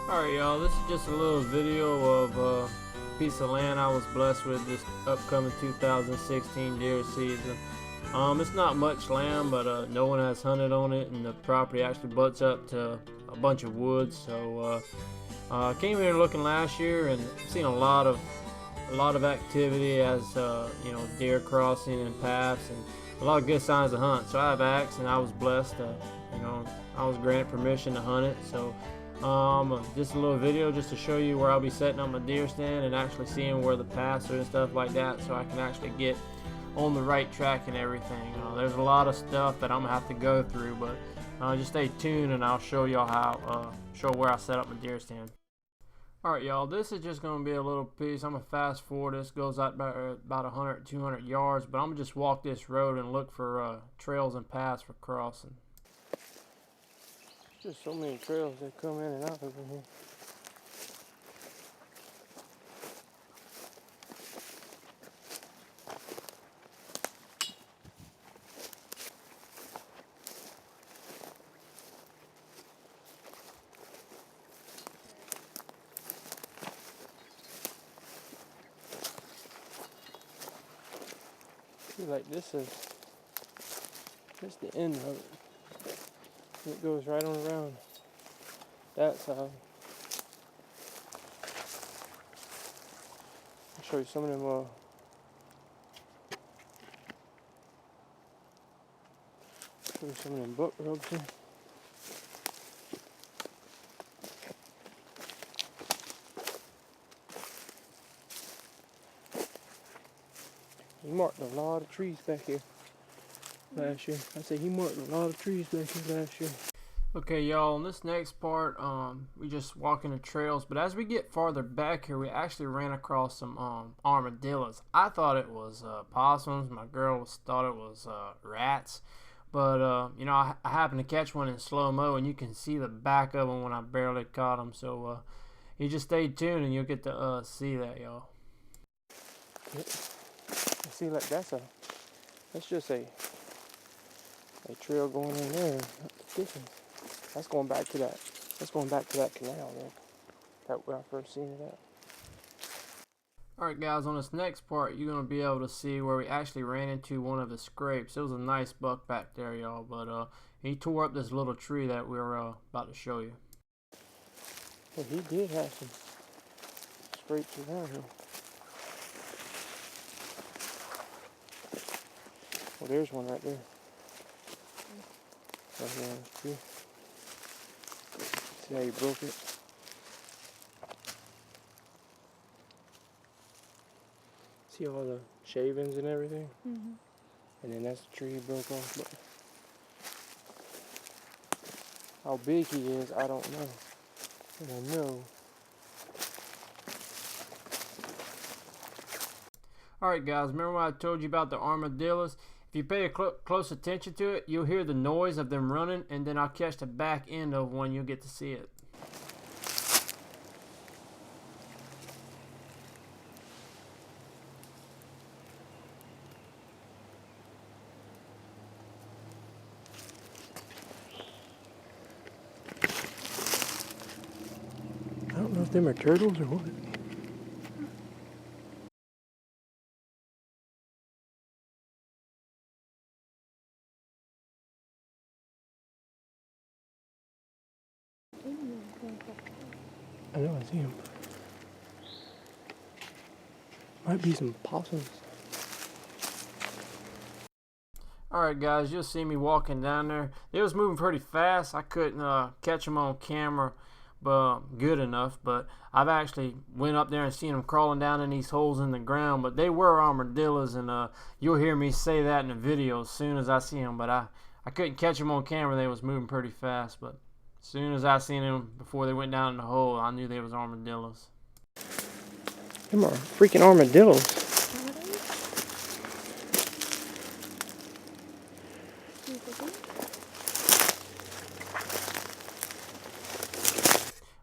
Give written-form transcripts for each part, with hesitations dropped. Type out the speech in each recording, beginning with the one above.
Alright y'all, this is just a little video of a piece of land I was blessed with this upcoming 2016 deer season. It's not much land, but no one has hunted on it, and the property actually butts up to a bunch of woods. So I came here looking last year and seen a lot of activity as deer crossing and paths and a lot of good signs to hunt. So I have axe, and I was blessed. I was granted permission to hunt it. So just a little video just to show you where I'll be setting up my deer stand and actually seeing where the paths are and stuff like that, so I can actually get on the right track and everything. There's a lot of stuff that I'm gonna have to go through, but just stay tuned and I'll show y'all show where I set up my deer stand. Alright y'all, this is just going to be a little piece. I'm going to fast forward. This goes out about 100, 200 yards, but I'm going to just walk this road and look for trails and paths for crossing. Just so many trails that come in and out over here. Like this is the end of it. It goes right on around that side. I'll show you some of them buck rubs here. He marked a lot of trees back here last year. I said he marked a lot of trees back here last year. Okay, y'all, in this next part, we just walking the trails, but as we get farther back here, we actually ran across some armadillos. I thought it was possums. My girl thought it was rats, but I happened to catch one in slow-mo, and you can see the back of them when I barely caught them. So you just stay tuned and you'll get to see that, y'all. Yep. See, like that's just a trail going in there. That's going back to that canal there. That where I first seen it at. Alright guys, on this next part you're gonna be able to see where we actually ran into one of the scrapes. It was a nice buck back there, y'all, but he tore up this little tree that we were about to show you. Well, he did have some scrapes around here. Well, there's one right there. Right here on the tree. See how you broke it? See all the shavings and everything? Mm-hmm. And then that's the tree he broke off. But how big he is, I don't know. And I know. Alright guys, remember what I told you about the armadillos? If you pay close attention to it, you'll hear the noise of them running, and then I'll catch the back end of one. You'll get to see it. I don't know if them are turtles or what. I know, I see him. Might be some possums. Alright guys, you'll see me walking down there. It was moving pretty fast. I couldn't catch them on camera good enough, but I've actually went up there and seen them crawling down in these holes in the ground, but they were armadillos, and you'll hear me say that in the video as soon as I see them, but I couldn't catch them on camera. They was moving pretty fast, but as soon as I seen them before they went down in the hole, I knew they was armadillos. Them are freaking armadillos.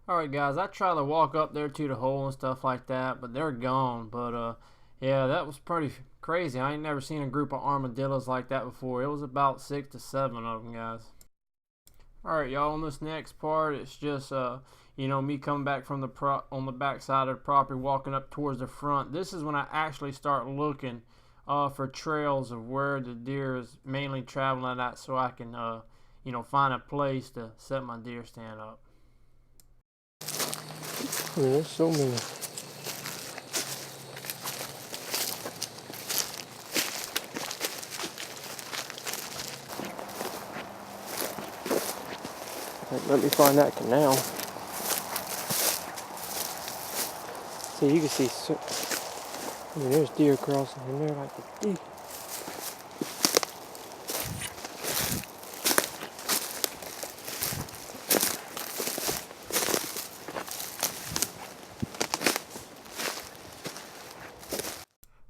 Alright guys, I tried to walk up there to the hole and stuff like that, but they're gone. But yeah, that was pretty crazy. I ain't never seen a group of armadillos like that before. It was about 6 to 7 of them, guys. Alright y'all, on this next part, it's just you know, me coming back from on the back side of the property, walking up towards the front, this is when I actually start looking for trails of where the deer is mainly traveling at, so I can, you know, find a place to set my deer stand up. I mean, there's so many. Let me find that canal. So you can see, I mean, there's deer crossing in there like a deer.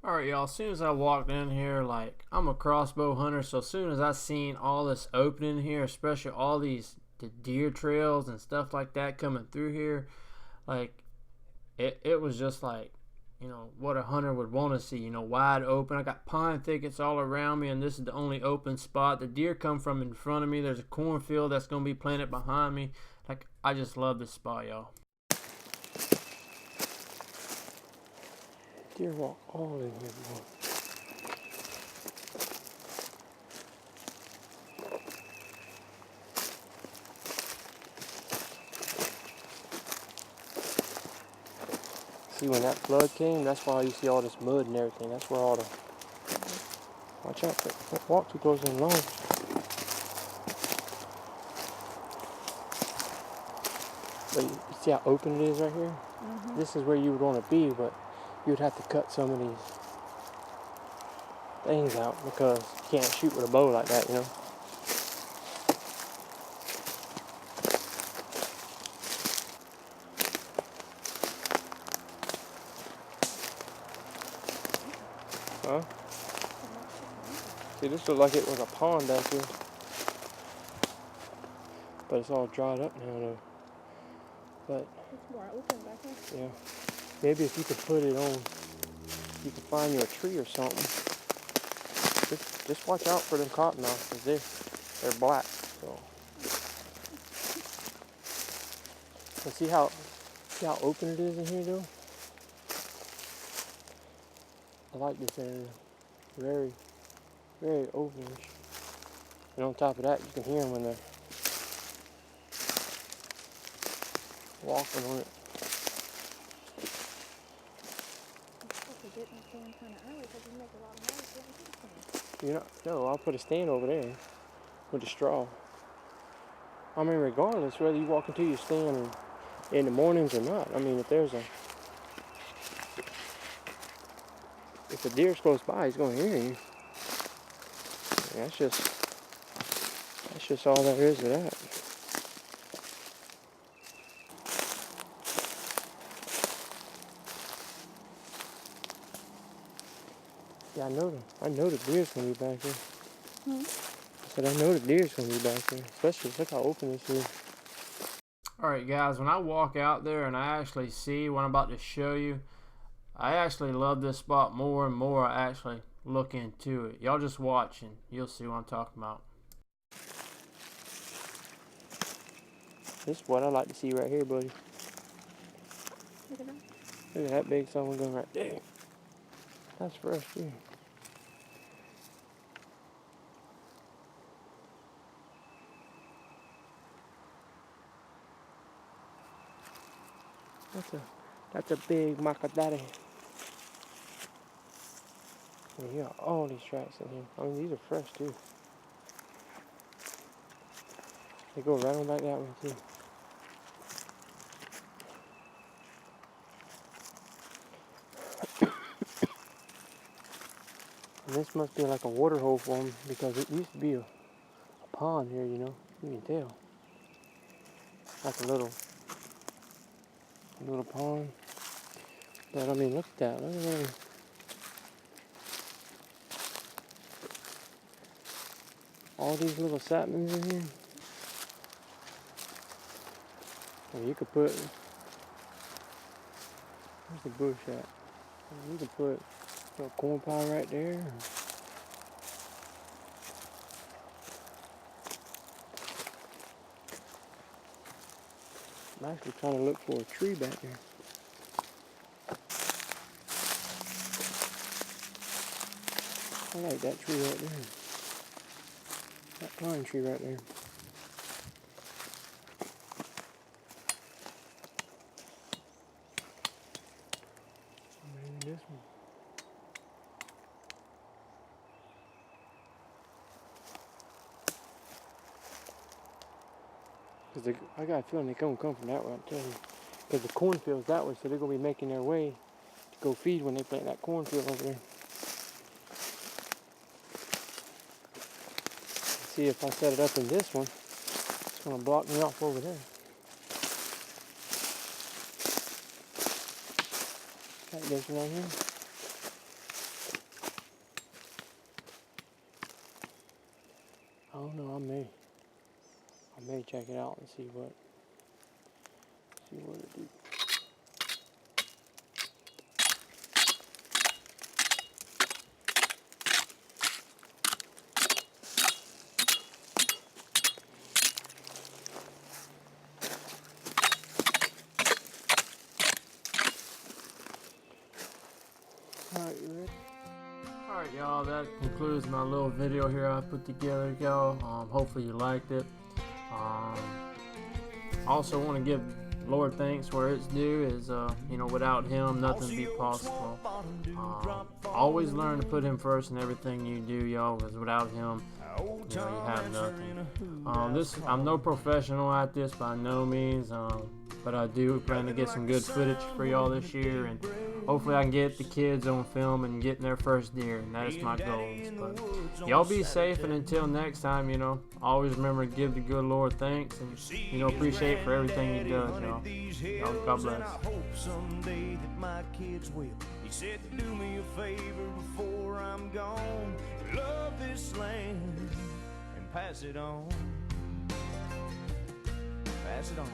Alright, y'all, as soon as I walked in here, like, I'm a crossbow hunter, so as soon as I seen all this opening here, especially all the deer trails and stuff like that coming through here, like, it was just like, you know, what a hunter would want to see, you know, wide open. I got pine thickets all around me, and this is the only open spot. The deer come from in front of me. There's a cornfield that's going to be planted behind me. Like, I just love this spot, y'all. Deer walk all in here, boy. See, when that flood came, that's why you see all this mud and everything. That's where all the... Watch out, don't walk too close in long. But you see how open it is right here? Mm-hmm. This is where you would want to be, but you would have to cut some of these things out because you can't shoot with a bow like that, you know? Huh? See, this looked like it was a pond back here. But it's all dried up now, though. But it's more open back here. Yeah. Maybe if you could put it on, you could find you a tree or something. Just watch out for them cottonmouths, because they're black. So. And see how open it is in here, though? I like this area. Very, very openish. And on top of that, you can hear them when they're walking on it. No, I'll put a stand over there with a straw. I mean, regardless whether you walk into your stand in the mornings or not. I mean, if a deer's close by, he's going to hear you. And that's just all there is to that. Yeah, I know the deer's gonna be back here. I said I know the deer's gonna be back here. Especially look how open this is. Alright guys, when I walk out there and I actually see what I'm about to show you, I actually love this spot more and more. I actually look into it. Y'all just watch and you'll see what I'm talking about. This is what I like to see right here, buddy. Look at that big someone going right there. That's fresh too. That's a big macadari. And you got all these tracks in here. I mean, these are fresh too. They go right on back that way too. And this must be like a water hole for them because it used to be a pond here, you know. You can tell. Like a little pond. But I mean, look at that. Look at that. All these little saplings in here. Well, you could put, where's the bush at? You could put a corn pie right there. I'm actually trying to look for a tree back there. I like that tree right there. That pine tree right there. Maybe this one. Because I got a feeling they're going to come from that way, I'm telling you. Because the cornfield's that way, so they're going to be making their way to go feed when they plant that cornfield over there. See, if I set it up in this one, it's going to block me off over there. Like this one right here. I don't know, I may check it out and see what it do. Alright, you ready? Alright, y'all, that concludes my little video here I put together, y'all. Hopefully you liked it. I also want to give Lord thanks where it's due. Is you know, without him nothing would be possible. Always learn to put him first in everything you do, y'all, because without him, you know, you have nothing. I'm no professional at this by no means, but I do plan to get some good footage for y'all this year, and hopefully I can get the kids on film and getting their first deer, and that is my goals. But y'all be safe, and until next time, you know, always remember to give the good Lord thanks, and, you know, appreciate for everything he does, y'all. Y'all, God bless. Someday that my kids will. He said, do me a favor before I'm gone. Love this land and pass it on. Pass it on.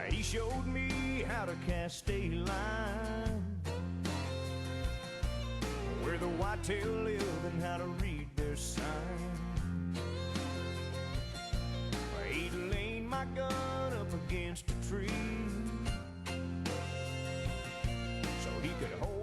He showed me how to cast a line, where the whitetail live and how to read their sign. He'd lean my gun up against a tree so he could hold